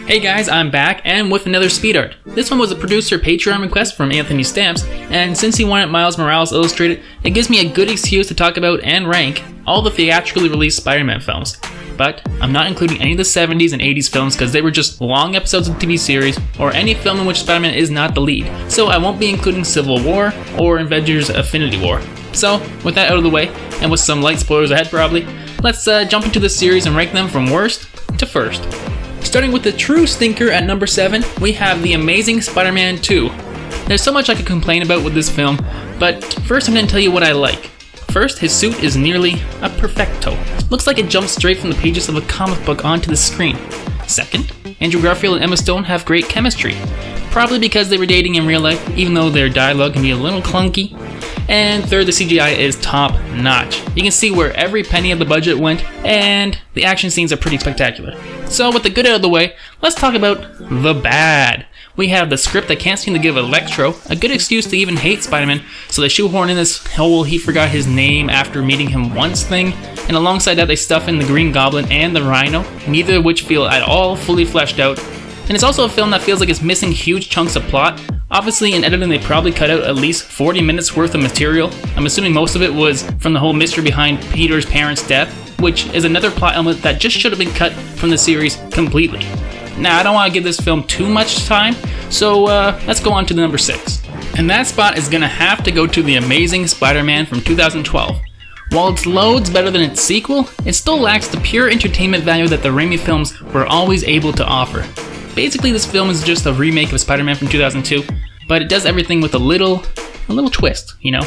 Hey guys, I'm back and with another speed art. This one was a producer Patreon request from Anthony Stamps, and since he wanted Miles Morales illustrated, it gives me a good excuse to talk about and rank all the theatrically released Spider-Man films. But I'm not including any of the 70s and 80s films because they were just long episodes of TV series or any film in which Spider-Man is not the lead, so I won't be including Civil War or Avengers Infinity War. So, with that out of the way, and with some light spoilers ahead probably, let's jump into the series and rank them from worst to first. Starting with the true stinker at number 7, we have The Amazing Spider-Man 2. There's so much I could complain about with this film, but first I'm going to tell you what I like. First, his suit is nearly a perfecto. Looks like it jumped straight from the pages of a comic book onto the screen. Second, Andrew Garfield and Emma Stone have great chemistry. Probably because they were dating in real life, even though their dialogue can be a little clunky. And third, the CGI is top notch. You can see where every penny of the budget went, and the action scenes are pretty spectacular. So with the good out of the way, let's talk about the bad. We have the script that can't seem to give Electro a good excuse to even hate Spider-Man, so they shoehorn in this whole he forgot his name after meeting him once thing, and alongside that they stuff in the Green Goblin and the Rhino, neither of which feel at all fully fleshed out. And it's also a film that feels like it's missing huge chunks of plot. Obviously in editing they probably cut out at least 40 minutes worth of material. I'm assuming most of it was from the whole mystery behind Peter's parents' death, which is another plot element that just should have been cut from the series completely. Now, I don't want to give this film too much time, so let's go on to the number 6. And that spot is going to have to go to The Amazing Spider-Man from 2012. While it's loads better than its sequel, it still lacks the pure entertainment value that the Raimi films were always able to offer. Basically, this film is just a remake of Spider-Man from 2002, but it does everything with a little twist, you know?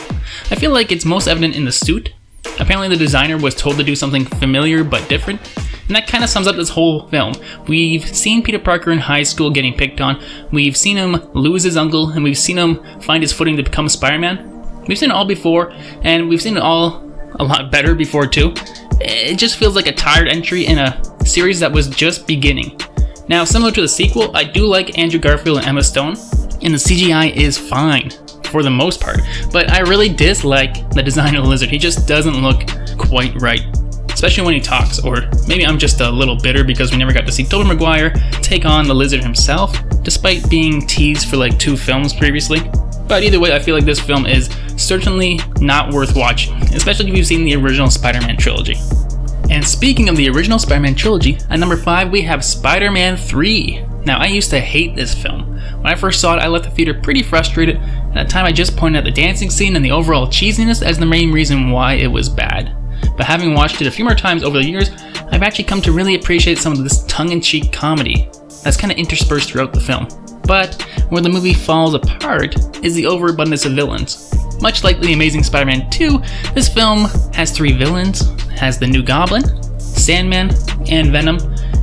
I feel like it's most evident in the suit. Apparently the designer was told to do something familiar but different, and that kind of sums up this whole film. We've seen Peter Parker in high school getting picked on, we've seen him lose his uncle, and we've seen him find his footing to become Spider-Man. We've seen it all before, and we've seen it all a lot better before too. It just feels like a tired entry in a series that was just beginning. Now, similar to the sequel, I do like Andrew Garfield and Emma Stone, and the CGI is fine, for the most part, but I really dislike the design of the lizard. He just doesn't look quite right, especially when he talks, or maybe I'm just a little bitter because we never got to see Tobey Maguire take on the lizard himself, despite being teased for like 2 films previously. But either way, I feel like this film is certainly not worth watching, especially if you've seen the original Spider-Man trilogy. And speaking of the original Spider-Man trilogy, at number 5 we have Spider-Man 3. Now, I used to hate this film. When I first saw it, I left the theater pretty frustrated. At that time, I just pointed at the dancing scene and the overall cheesiness as the main reason why it was bad. But having watched it a few more times over the years, I've actually come to really appreciate some of this tongue-in-cheek comedy that's kind of interspersed throughout the film. But where the movie falls apart is the overabundance of villains. Much like The Amazing Spider-Man 2, this film has 3 villains, has the new Goblin, Sandman, and Venom,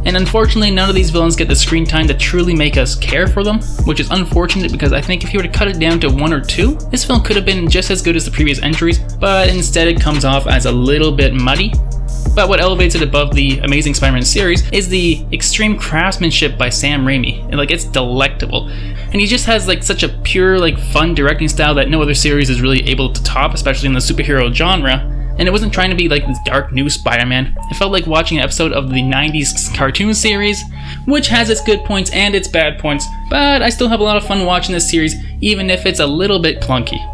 and unfortunately none of these villains get the screen time to truly make us care for them, which is unfortunate because I think if you were to cut it down to 1 or 2, this film could have been just as good as the previous entries, but instead it comes off as a little bit muddy. But what elevates it above the Amazing Spider-Man series is the extreme craftsmanship by Sam Raimi. It's delectable. And he just has such a pure, fun directing style that no other series is really able to top, especially in the superhero genre. And it wasn't trying to be this dark new Spider-Man. It felt like watching an episode of the 90s cartoon series, which has its good points and its bad points, but I still have a lot of fun watching this series, even if it's a little bit clunky.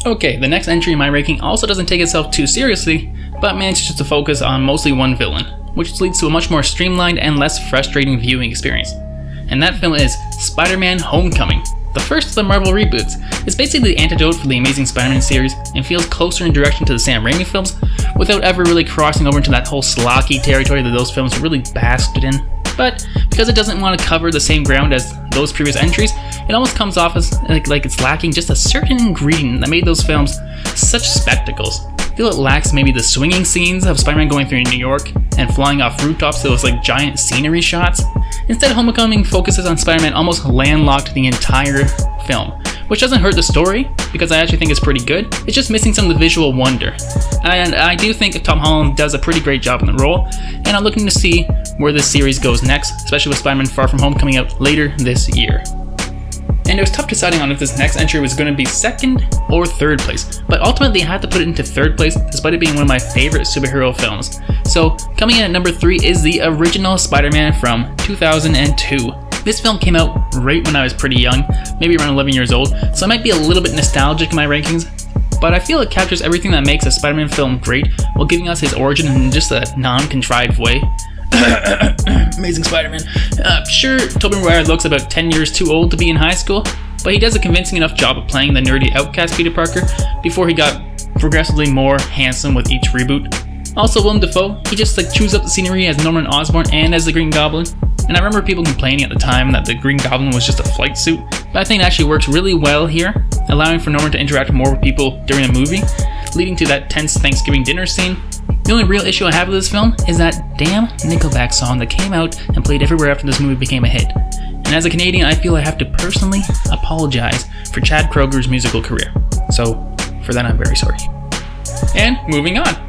Okay, the next entry in my ranking also doesn't take itself too seriously, but manages to focus on mostly one villain, which leads to a much more streamlined and less frustrating viewing experience. And that film is Spider-Man Homecoming, the first of the Marvel reboots. It's basically the antidote for the Amazing Spider-Man series and feels closer in direction to the Sam Raimi films without ever really crossing over into that whole schlocky territory that those films really basked in. But because it doesn't want to cover the same ground as those previous entries, it almost comes off as like it's lacking just a certain ingredient that made those films such spectacles. I feel it lacks maybe the swinging scenes of Spider-Man going through New York and flying off rooftops to those giant scenery shots. Instead, Homecoming focuses on Spider-Man almost landlocked the entire film, which doesn't hurt the story, because I actually think it's pretty good. It's just missing some of the visual wonder. And I do think Tom Holland does a pretty great job in the role, and I'm looking to see where this series goes next, especially with Spider-Man Far From Home coming out later this year. And it was tough deciding on if this next entry was going to be 2nd or 3rd place, but ultimately I had to put it into 3rd place despite it being one of my favorite superhero films. So coming in at number 3 is the original Spider-Man from 2002. This film came out right when I was pretty young, maybe around 11 years old, so I might be a little bit nostalgic in my rankings, but I feel it captures everything that makes a Spider-Man film great while giving us his origin in just a non-contrived way. Amazing Spider-Man. Sure, Tobey Maguire looks about 10 years too old to be in high school, but he does a convincing enough job of playing the nerdy outcast Peter Parker before he got progressively more handsome with each reboot. Also, Willem Dafoe, he just chews up the scenery as Norman Osborn and as the Green Goblin. And I remember people complaining at the time that the Green Goblin was just a flight suit, but I think it actually works really well here, allowing for Norman to interact more with people during the movie, leading to that tense Thanksgiving dinner scene. The only real issue I have with this film is that damn Nickelback song that came out and played everywhere after this movie became a hit. And as a Canadian, I feel I have to personally apologize for Chad Kroeger's musical career. So, for that I'm very sorry. And moving on.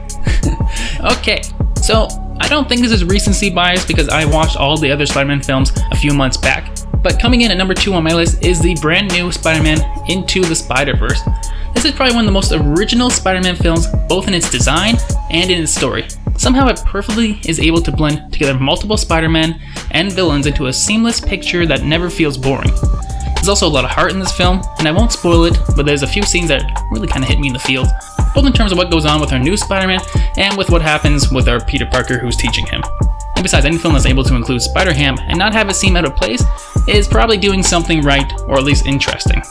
Okay, so I don't think this is recency bias because I watched all the other Spider-Man films a few months back, but coming in at number 2 on my list is the brand new Spider-Man Into the Spider-Verse. This is probably one of the most original Spider-Man films, both in its design and in its story. Somehow it perfectly is able to blend together multiple Spider-Man and villains into a seamless picture that never feels boring. There's also a lot of heart in this film, and I won't spoil it, but there's a few scenes that really kind of hit me in the feels, both in terms of what goes on with our new Spider-Man and with what happens with our Peter Parker who's teaching him. And besides, any film that's able to include Spider-Ham and not have it seem out of place is probably doing something right, or at least interesting.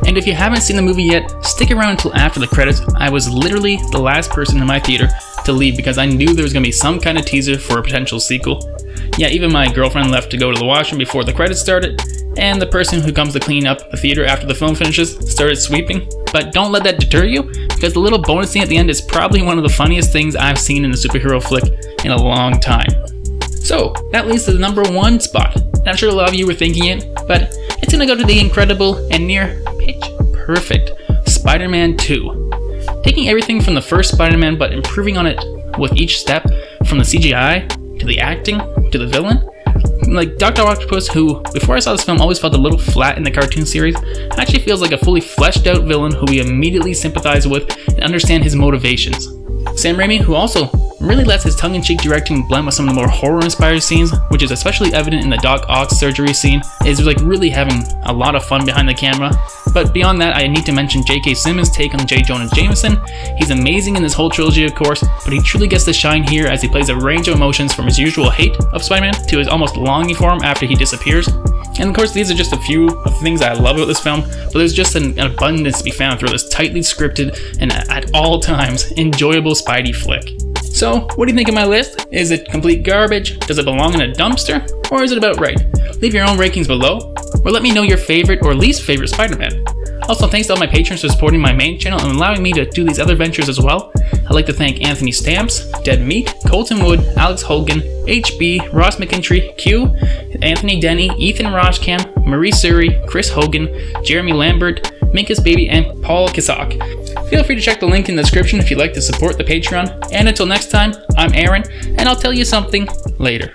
And if you haven't seen the movie yet, stick around until after the credits. I was literally the last person in my theater to leave because I knew there was going to be some kind of teaser for a potential sequel. Yeah, even my girlfriend left to go to the washroom before the credits started, and the person who comes to clean up the theater after the film finishes started sweeping. But don't let that deter you, because the little bonus scene at the end is probably one of the funniest things I've seen in a superhero flick in a long time. So, that leads to the number 1 spot. And I'm sure a lot of you were thinking it, but it's gonna go to the incredible and near pitch perfect Spider-Man 2. Taking everything from the first Spider-Man but improving on it with each step, from the CGI, to the acting, to the villain. Like Dr. Octopus, who, before I saw this film, always felt a little flat in the cartoon series, actually feels like a fully fleshed out villain who we immediately sympathize with and understand his motivations. Sam Raimi, who also really lets his tongue-in-cheek directing blend with some of the more horror-inspired scenes, which is especially evident in the Doc Ock surgery scene, is really having a lot of fun behind the camera. But beyond that, I need to mention J.K. Simmons' take on J. Jonah Jameson. He's amazing in this whole trilogy, of course, but he truly gets to shine here as he plays a range of emotions from his usual hate of Spider-Man to his almost longing for him after he disappears. And of course, these are just a few of the things I love about this film, but there's just an abundance to be found through this tightly scripted and at all times enjoyable Spidey flick. So, what do you think of my list? Is it complete garbage? Does it belong in a dumpster? Or is it about right? Leave your own rankings below, or let me know your favorite or least favorite Spider-Man. Also, thanks to all my patrons for supporting my main channel and allowing me to do these other ventures as well. I'd like to thank Anthony Stamps, Dead Meat, Colton Wood, Alex Hogan, HB, Ross McKintry, Q, Anthony Denny, Ethan Roshcam, Marie Suri, Chris Hogan, Jeremy Lambert, Minkus Baby, and Paul Kisak. Feel free to check the link in the description if you'd like to support the Patreon. And until next time, I'm Aaron, and I'll tell you something later.